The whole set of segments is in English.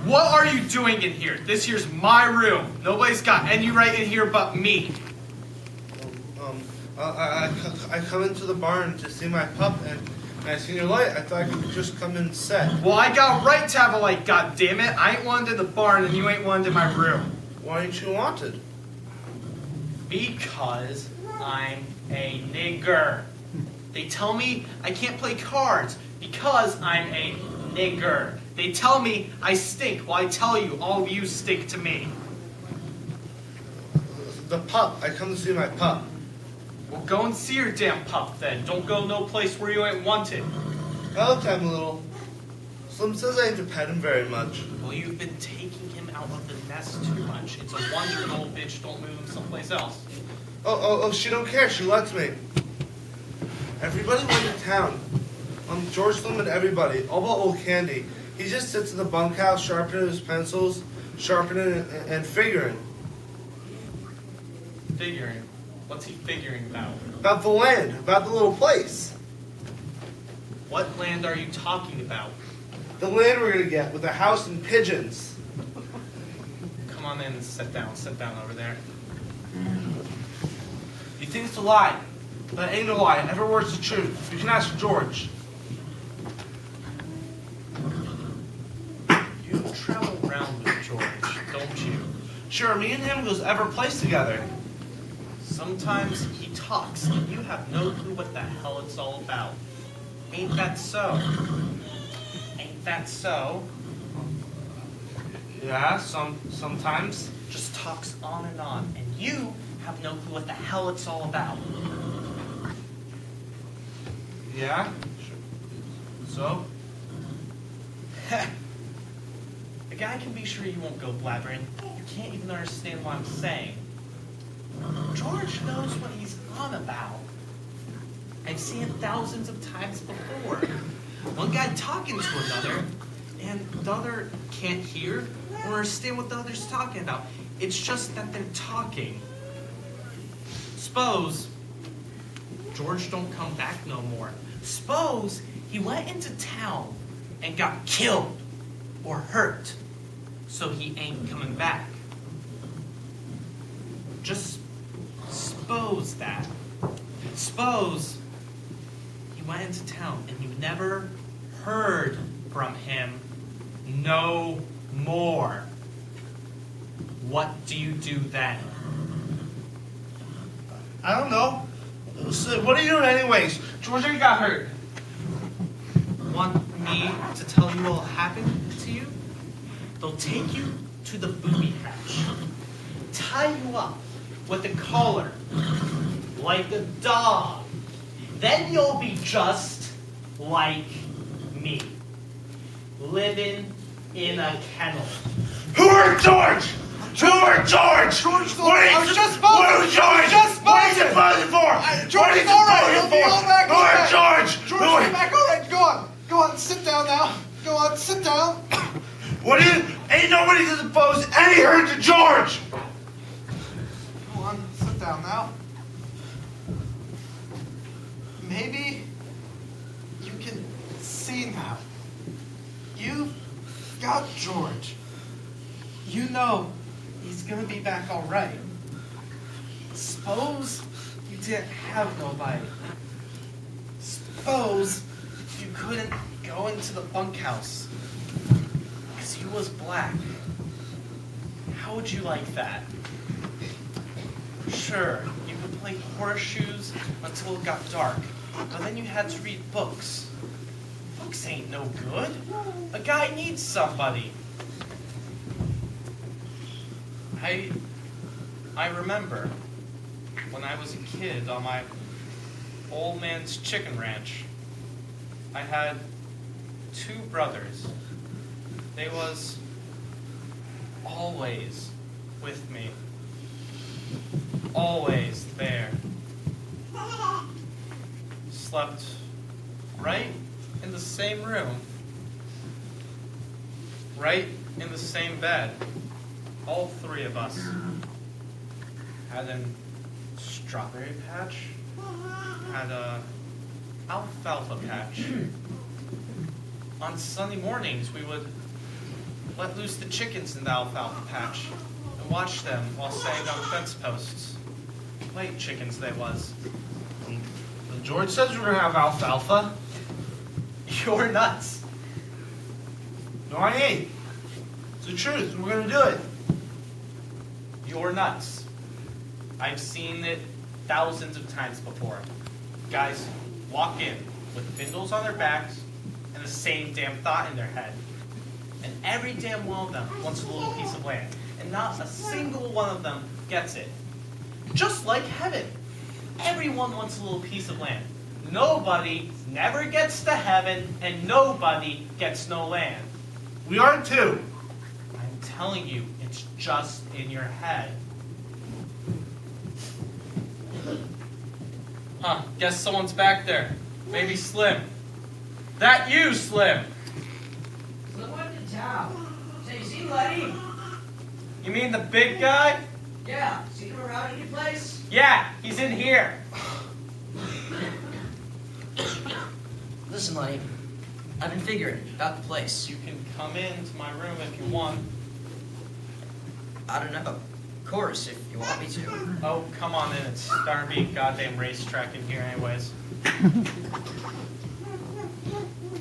What are you doing in here? This here's my room. Nobody's got any right in here but me. I come into the barn to see my pup, and I seen your light. I thought I could just come and set. Well, I got a right to have a light, goddammit. I ain't wanted in the barn, and you ain't wanted in my room. Why ain't you wanted? Because I'm a nigger. They tell me I can't play cards because I'm a nigger. They tell me I stink. Well, I tell you, all of you stink to me. The pup. I come to see my pup. Well, go and see your damn pup then. Don't go no place where you ain't wanted. I looked at him a little. Slim says I ain't to pet him very much. Well, you've been taking him out of the nest too much. It's a wonder an old bitch don't move him someplace else. Oh, she don't care. She lets me. Everybody went to town. George Slim and everybody. All but old Candy. He just sits in the bunkhouse, sharpening his pencils, sharpening and figuring. Figuring? What's he figuring about? About the land, about the little place. What land are you talking about? The land we're gonna get with a house and pigeons. Come on in and sit down over there. You think it's a lie? That ain't a lie. Every word's the truth. You can ask George. You travel around with George, don't you? Sure, me and him goes every place together. Sometimes he talks and you have no clue what the hell it's all about. Ain't that so? Ain't that so? Yeah, sometimes. Just talks on, and you have no clue what the hell it's all about. Yeah? Sure. So? A guy can be sure you won't go blabbering. You can't even understand what I'm saying. George knows what he's on about. I've seen it thousands of times before. One guy talking to another, and the other can't hear or understand what the other's talking about. It's just that they're talking. Suppose George don't come back no more. Suppose he went into town and got killed or hurt, so he ain't coming back. Just suppose that. Suppose he went into town and you never heard from him no more. What do you do then? I don't know. So what are you doing anyways? George ain't got hurt. Want me to tell you what'll happen to you? They'll take you to the booby hatch, tie you up with a collar, like a dog. Then you'll be just like me, living in a kennel. Who hurt George? Who hurt George? George, What are you, I was just spoken. What are you George? Just What are you spoken. supposed for? George is all right. He'll be all back. Who hurt George? George, Who get back all right. Go on. Go on. Sit down now. Go on. Sit down. What is it? Ain't nobody to suppose any hurt to George. Go on. Sit down now. Maybe you can see now. You got George. You know he's gonna be back all right. Suppose you didn't have nobody. Suppose you couldn't go into the bunkhouse because you was black. How would you like that? Sure, you could play horseshoes until it got dark, but then you had to read books. Books ain't no good. A guy needs somebody. I remember when I was a kid on my old man's chicken ranch, I had 2 brothers. They was always with me. Always there. Slept right in the same room. Right in the same bed. All 3 of us. Had an strawberry patch. Had a alfalfa patch. On Sunday mornings we would let loose the chickens in the alfalfa patch and watch them while staying on fence posts. White chickens they was. George says we're gonna have alfalfa. You're nuts. No, I ain't. It's the truth. We're gonna do it. You're nuts. I've seen it thousands of times before. Guys walk in with bindles on their backs and the same damn thought in their head. And every damn one of them wants a little piece of land. And not a single one of them gets it. Just like heaven. Everyone wants a little piece of land. Nobody never gets to heaven, and nobody gets no land. We are too. I'm telling you, it's just in your head. Huh, guess someone's back there. Maybe Slim. That you, Slim! Slim went to town. Say, you see Letty? You mean the big guy? Yeah, see him around any place? Yeah, he's in here. Listen, Letty, I've been figuring about the place. You can come into my room if you want. I don't know. Of course, if you want me to. Oh, come on in. It's starting to be a goddamn racetrack in here anyways.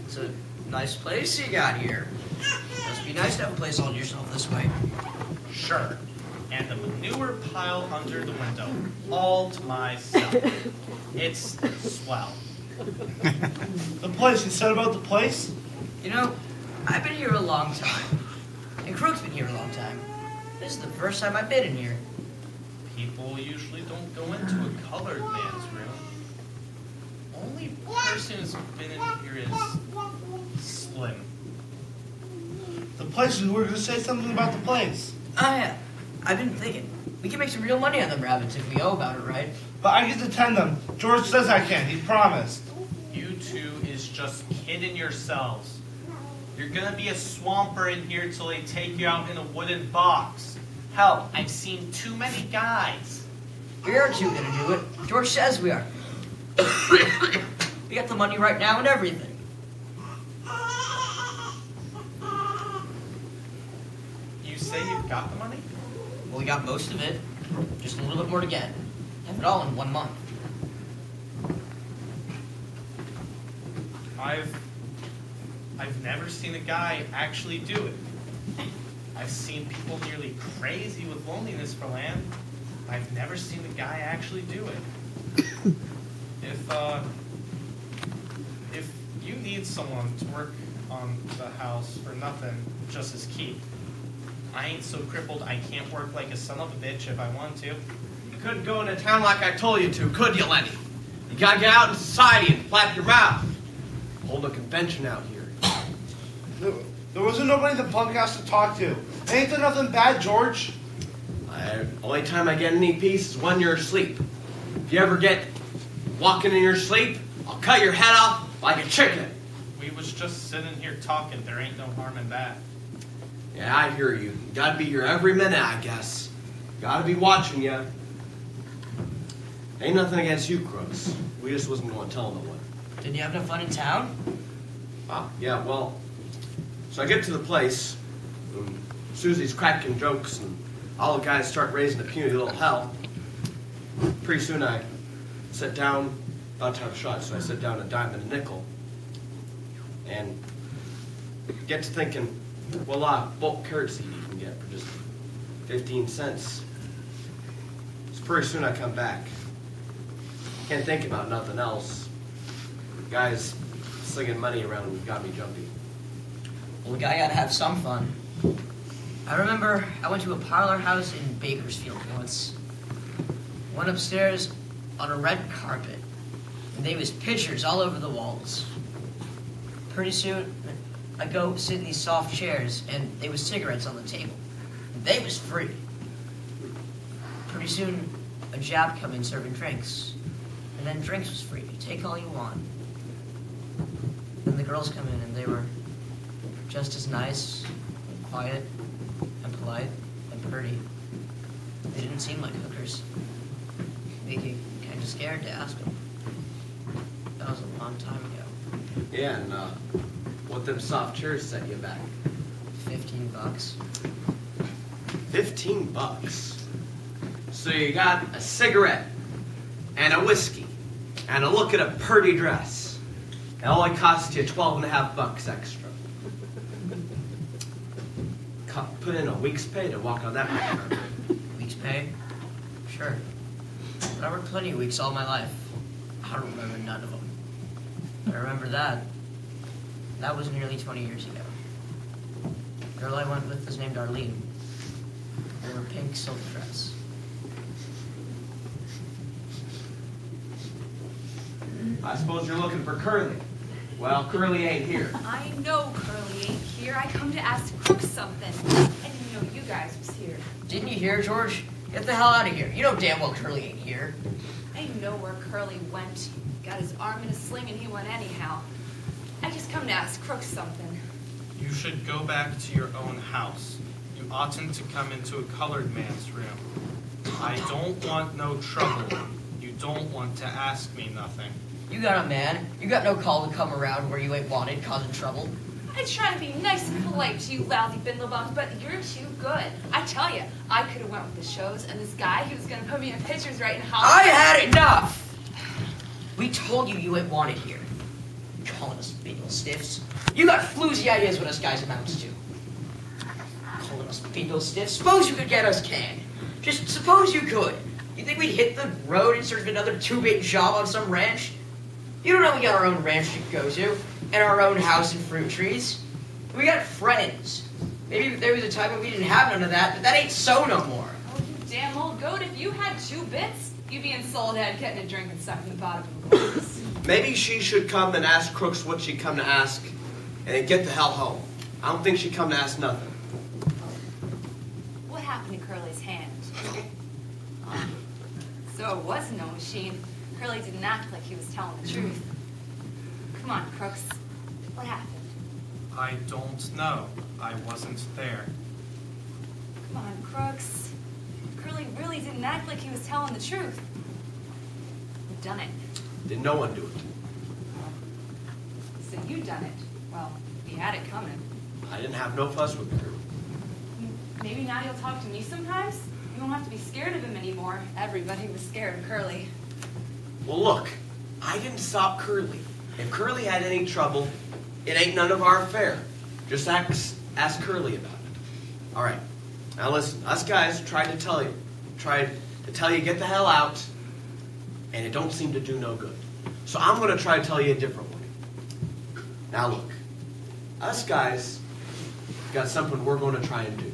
It's a nice place you got here. Must be nice to have a place all to yourself this way. Sure. And the manure pile under the window. All to myself. It's swell. The place. You said about the place? You know, I've been here a long time. And Crook's been here a long time. This is the first time I've been in here. People usually don't go into a colored man's room. Only person who's been in here is Slim. The place. We were gonna say something about the place. Oh, yeah. I've been thinking. We can make some real money on them rabbits if we know about it, right? But I get to tend them. George says I can. He promised. You two is just kidding yourselves. You're gonna be a swamper in here till they take you out in a wooden box. Hell, I've seen too many guys. We aren't too gonna do it. George says we are. We got the money right now and everything. You say you've got the money? Well, we got most of it. Just a little bit more to get. Have it all in 1 month. I've never seen a guy actually do it. I've seen people nearly crazy with loneliness for land. I've never seen a guy actually do it. If you need someone to work on the house for nothing, just as keep. I ain't so crippled I can't work like a son of a bitch if I want to. You couldn't go into town like I told you to, could you, Lenny? You gotta get out in society and flap your mouth. Hold a convention out here. There wasn't nobody in the bunkhouse to talk to. Ain't there nothing bad, George? Only time I get any peace is when you're asleep. If you ever get walking in your sleep, I'll cut your head off like a chicken. We was just sitting here talking. There ain't no harm in that. Yeah, I hear you. You gotta be here every minute, I guess. Gotta be watching you. Ain't nothing against you, Crooks. We just wasn't going to tell no one. Didn't you have no fun in town? Yeah, well, so I get to the place, and Susie's cracking jokes, and all the guys start raising a puny little hell. Pretty soon I sit down, about to have a shot, so I sit down a dime and a nickel, and get to thinking, well, bulk carrot seed you can get for just 15 cents. So pretty soon I come back. Can't think about nothing else. Guys slinging money around got me jumpy. Well, the guy gotta have some fun. I remember I went to a parlor house in Bakersfield once. Went upstairs on a red carpet, and there was pictures all over the walls. Pretty soon, I go sit in these soft chairs, and there was cigarettes on the table. They was free. Pretty soon, a Jap come in serving drinks, and then drinks was free. You take all you want. Then the girls come in, and they were just as nice, and quiet, and polite, and pretty. They didn't seem like hookers. Made you kind of scared to ask them. That was a long time ago. Yeah, and what them soft chairs set you back? $15. $15. So you got a cigarette and a whiskey and a look at a purty dress. It only cost you $12.50 extra. Put in a week's pay to walk on that red carpet. Week's pay? Sure. But I worked plenty of weeks all my life. I don't remember none of them. But I remember that. That was nearly 20 years ago. The girl I went with was named Arlene. In her pink silk dress. I suppose you're looking for Curly. Well, Curly ain't here. I know Curly ain't here. I come to ask Crook something. I didn't know you guys was here. Didn't you hear, George? Get the hell out of here. You know damn well Curly ain't here. I know where Curly went. Got his arm in a sling and he went anyhow. I just come to ask Crook something. You should go back to your own house. You oughtn't to come into a colored man's room. I don't want no trouble. You don't want to ask me nothing. You got a man. You got no call to come around where you ain't wanted, causing trouble. I try to be nice and polite to you lousy bindlebums, but you're too good. I tell you, I could have went with the shows, and this guy, he was going to put me in pictures right in Hollywood. I had enough! We told you you ain't wanted here. You're calling us bingle stiffs. You got floozy ideas what us guys amounts to. Calling us bingle stiffs? Suppose you could get us canned. Just suppose you could. You think we'd hit the road in search of another two-bit job on some ranch? You don't know we got our own ranch to go to, and our own house and fruit trees. We got friends. Maybe there was a time when we didn't have none of that, but that ain't so no more. Oh, you damn old goat. If you had 2 bits, you'd be in Soledad getting a drink and sucking the bottom of the glass. Maybe she should come and ask Crooks what she'd come to ask, and then get the hell home. I don't think she'd come to ask nothing. What happened to Curly's hand? So it was no machine. Curly didn't act like he was telling the truth. Come on, Crooks. What happened? I don't know. I wasn't there. Come on, Crooks. Curly really didn't act like he was telling the truth. You done it. Did no one do it? So you done it. Well, you had it coming. I didn't have no fuss with her. Maybe now you'll talk to me sometimes? You won't have to be scared of him anymore. Everybody was scared of Curly. Well, look, I didn't stop Curly. If Curly had any trouble, it ain't none of our affair. Just ask Curly about it. All right. Now listen, us guys tried to tell you get the hell out, and it don't seem to do no good. So I'm going to try to tell you a different way. Now look, us guys got something we're going to try and do.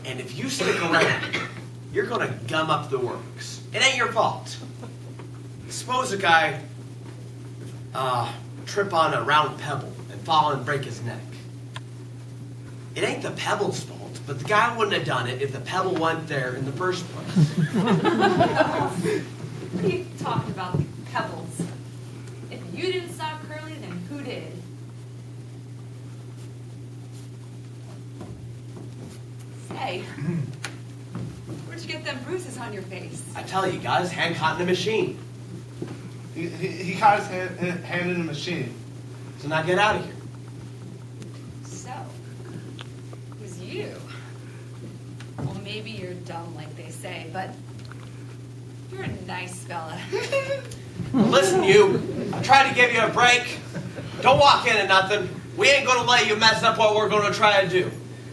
And if you stick around, you're going to gum up the works. It ain't your fault. Suppose a guy trip on a round pebble and fall and break his neck. It ain't the pebble's fault, but the guy wouldn't have done it if the pebble went there in the first place. What are you talking about, pebbles? If you didn't stop Curly, then who did? Say, where'd you get them bruises on your face? I tell you, got his hand caught in a machine. He caught his hand in the machine. So now get out of here. So, it was you. Well, maybe you're dumb like they say, but you're a nice fella. Listen, you. I tried to give you a break. Don't walk into nothing. We ain't going to let you mess up what we're going to try to do.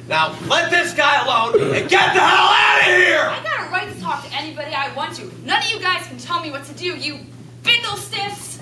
Now, let this guy alone and get the hell out of here! I got a right to talk to anybody I want to. None of you guys can tell me what to do, you bindle stiffs!